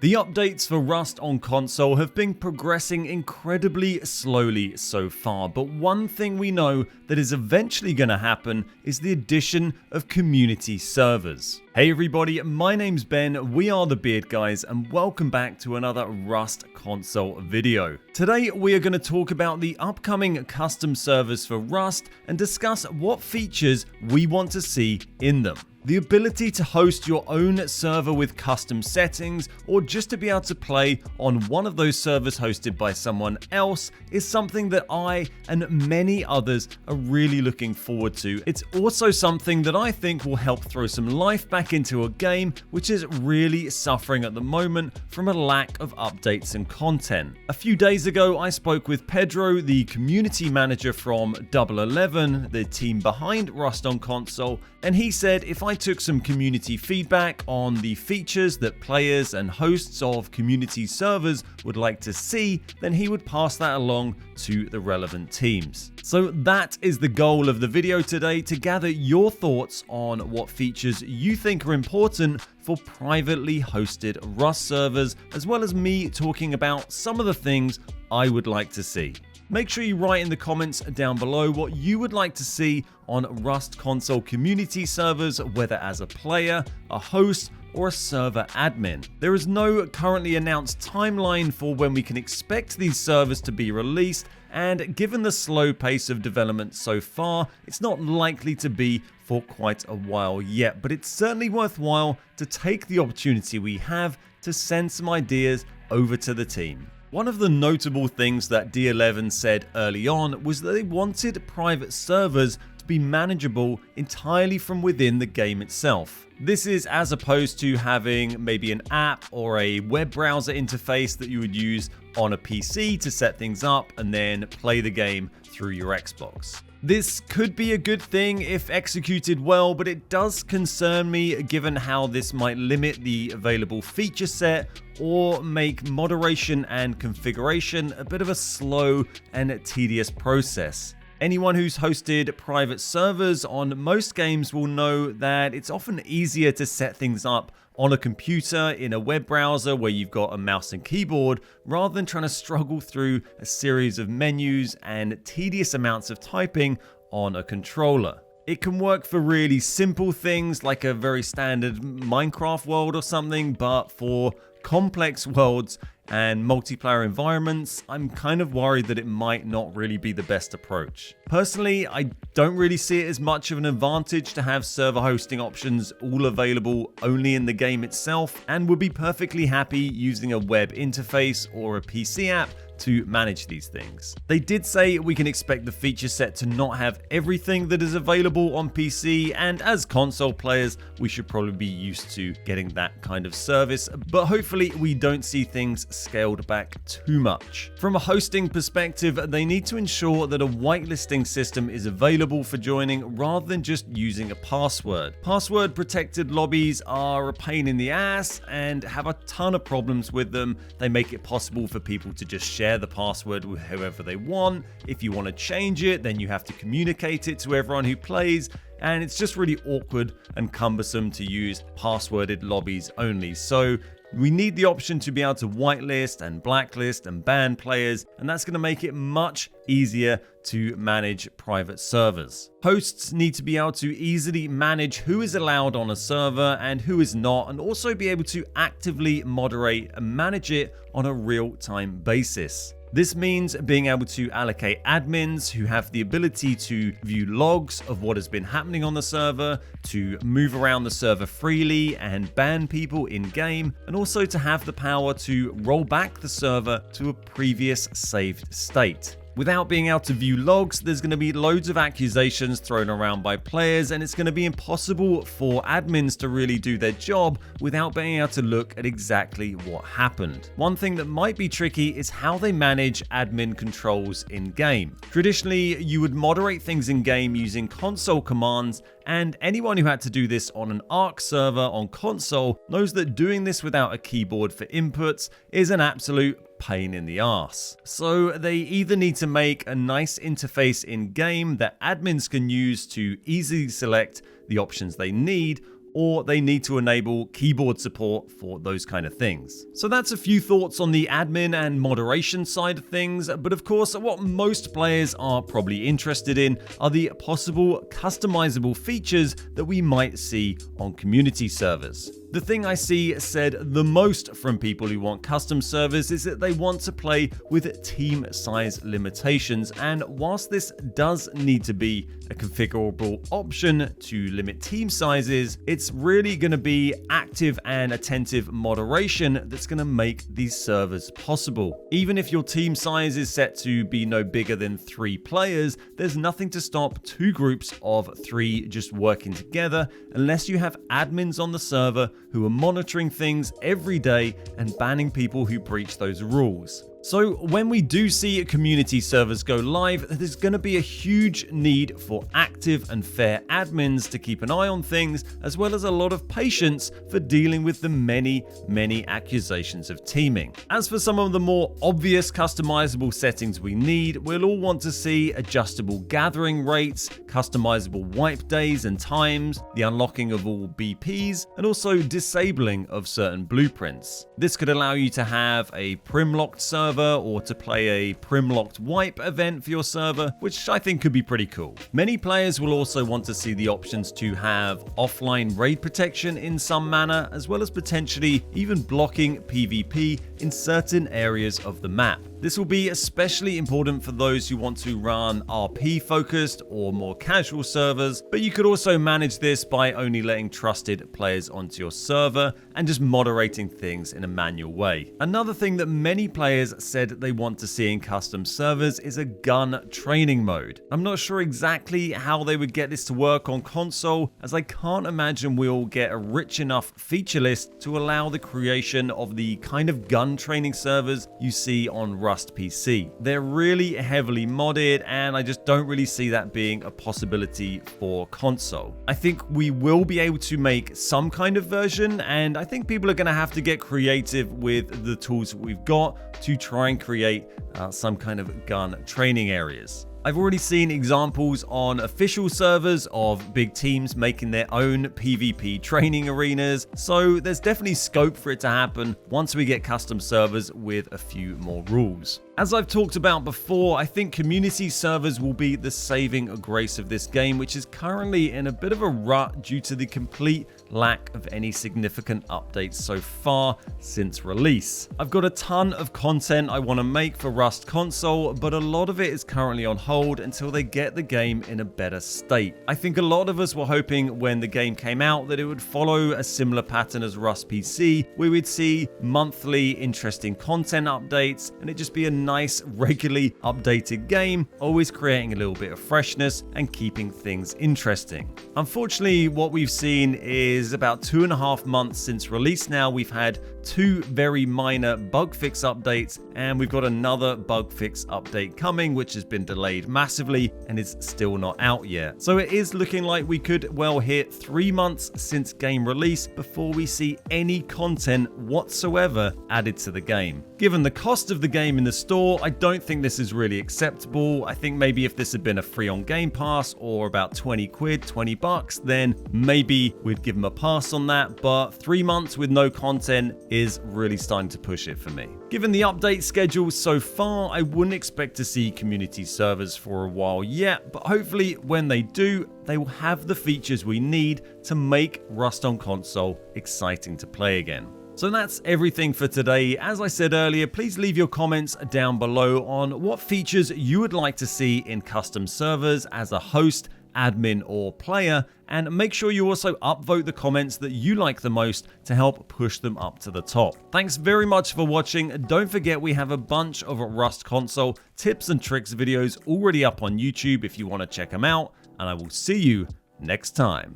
The updates for Rust on console have been progressing incredibly slowly so far, but one thing we know that is eventually going to happen is the addition of community servers. Hey everybody, my name's Ben, we are the Beard Guys, and welcome back to another Rust console video. Today we are going to talk about the upcoming custom servers for Rust and discuss what features we want to see in them. The ability to host your own server with custom settings, or just to be able to play on one of those servers hosted by someone else, is something that I and many others are really looking forward to. It's also something that I think will help throw some life back into a game which is really suffering at the moment from a lack of updates and content. A few days ago I spoke with Pedro, the community manager from Double 11, the team behind Rust on console, and he said if I took some community feedback on the features that players and hosts of community servers would like to see, then he would pass that along to the relevant teams. So that is the goal of the video today, to gather your thoughts on what features you think are important for privately hosted Rust servers, as well as me talking about some of the things I would like to see. Make sure you write in the comments down below what you would like to see on Rust console community servers, whether as a player, a host, or a server admin. There is no currently announced timeline for when we can expect these servers to be released, and given the slow pace of development so far, it's not likely to be for quite a while yet, but it's certainly worthwhile to take the opportunity we have to send some ideas over to the team. One of the notable things that D11 said early on was that they wanted private servers to be manageable entirely from within the game itself. This is as opposed to having maybe an app or a web browser interface that you would use on a PC to set things up and then play the game through your Xbox. This could be a good thing if executed well, but it does concern me given how this might limit the available feature set or make moderation and configuration a bit of a slow and tedious process. Anyone who's hosted private servers on most games will know that it's often easier to set things up on a computer in a web browser where you've got a mouse and keyboard, rather than trying to struggle through a series of menus and tedious amounts of typing on a controller. It can work for really simple things like a very standard Minecraft world or something, but for complex worlds and multiplayer environments, I'm kind of worried that it might not really be the best approach. Personally, I don't really see it as much of an advantage to have server hosting options all available only in the game itself, and would be perfectly happy using a web interface or a PC app to manage these things. They did say we can expect the feature set to not have everything that is available on PC, and as console players, we should probably be used to getting that kind of service, but hopefully we don't see things scaled back too much. From a hosting perspective, they need to ensure that a whitelisting system is available for joining rather than just using a password. Password protected lobbies are a pain in the ass and have a ton of problems with them. They make it possible for people to just share the password with whoever they want. If you want to change it, then you have to communicate it to everyone who plays, and it's just really awkward and cumbersome to use passworded lobbies only. So we need the option to be able to whitelist and blacklist and ban players, and that's going to make it much easier to manage private servers. Hosts need to be able to easily manage who is allowed on a server and who is not, and also be able to actively moderate and manage it on a real-time basis. This means being able to allocate admins who have the ability to view logs of what has been happening on the server, to move around the server freely and ban people in-game, and also to have the power to roll back the server to a previous saved state. Without being able to view logs, there's going to be loads of accusations thrown around by players, and it's going to be impossible for admins to really do their job without being able to look at exactly what happened. One thing that might be tricky is how they manage admin controls in-game. Traditionally, you would moderate things in-game using console commands, and anyone who had to do this on an Arc server on console knows that doing this without a keyboard for inputs is an absolute pain in the arse. So they either need to make a nice interface in game that admins can use to easily select the options they need, or they need to enable keyboard support for those kind of things. So that's a few thoughts on the admin and moderation side of things, but of course what most players are probably interested in are the possible customizable features that we might see on community servers. The thing I see said the most from people who want custom servers is that they want to play with team size limitations, and whilst this does need to be a configurable option to limit team sizes, it's really going to be active and attentive moderation that's going to make these servers possible. Even if your team size is set to be no bigger than 3 players, there's nothing to stop 2 groups of 3 just working together unless you have admins on the server who are monitoring things every day and banning people who breach those rules. So when we do see community servers go live, there's going to be a huge need for active and fair admins to keep an eye on things, as well as a lot of patience for dealing with the many accusations of teaming. As for some of the more obvious customizable settings we need, we'll all want to see adjustable gathering rates, customizable wipe days and times, the unlocking of all BPs, and also disabling of certain blueprints. This could allow you to have a prim-locked server or to play a prim-locked wipe event for your server, which I think could be pretty cool. Many players will also want to see the options to have offline raid protection in some manner, as well as potentially even blocking PvP in certain areas of the map. This will be especially important for those who want to run RP focused or more casual servers, but you could also manage this by only letting trusted players onto your server and just moderating things in a manual way. Another thing that many players said they want to see in custom servers is a gun training mode. I'm not sure exactly how they would get this to work on console, as I can't imagine we'll get a rich enough feature list to allow the creation of the kind of gun training servers you see on Rust PC. They're really heavily modded, and I just don't really see that being a possibility for console. I think we will be able to make some kind of version, and I think people are going to have to get creative with the tools that we've got to try and create some kind of gun training areas. I've already seen examples on official servers of big teams making their own PvP training arenas, so there's definitely scope for it to happen once we get custom servers with a few more rules. As I've talked about before, I think community servers will be the saving grace of this game, which is currently in a bit of a rut due to the complete lack of any significant updates so far since release. I've got a ton of content I want to make for Rust console, but a lot of it is currently on hold until they get the game in a better state. I think a lot of us were hoping when the game came out that it would follow a similar pattern as Rust PC, where we'd see monthly interesting content updates and it'd just be a nice, regularly updated game, always creating a little bit of freshness and keeping things interesting. Unfortunately, what we've seen is about 2.5 months since release now, we've had 2 very minor bug fix updates, and we've got another bug fix update coming, which has been delayed massively and is still not out yet. So it is looking like we could well hit 3 months since game release before we see any content whatsoever added to the game. Given the cost of the game in the store, I don't think this is really acceptable. I think maybe if this had been a free on Game Pass or about 20 quid, 20 bucks, then maybe we'd give them a pass on that, but 3 months with no content is really starting to push it for me. Given the update schedule so far, I wouldn't expect to see community servers for a while yet, but hopefully when they do, they will have the features we need to make Rust on console exciting to play again. So that's everything for today. As I said earlier, please leave your comments down below on what features you would like to see in custom servers as a host, admin, or player, and make sure you also upvote the comments that you like the most to help push them up to the top. Thanks very much for watching. Don't forget we have a bunch of Rust console tips and tricks videos already up on YouTube if you want to check them out, and I will see you next time.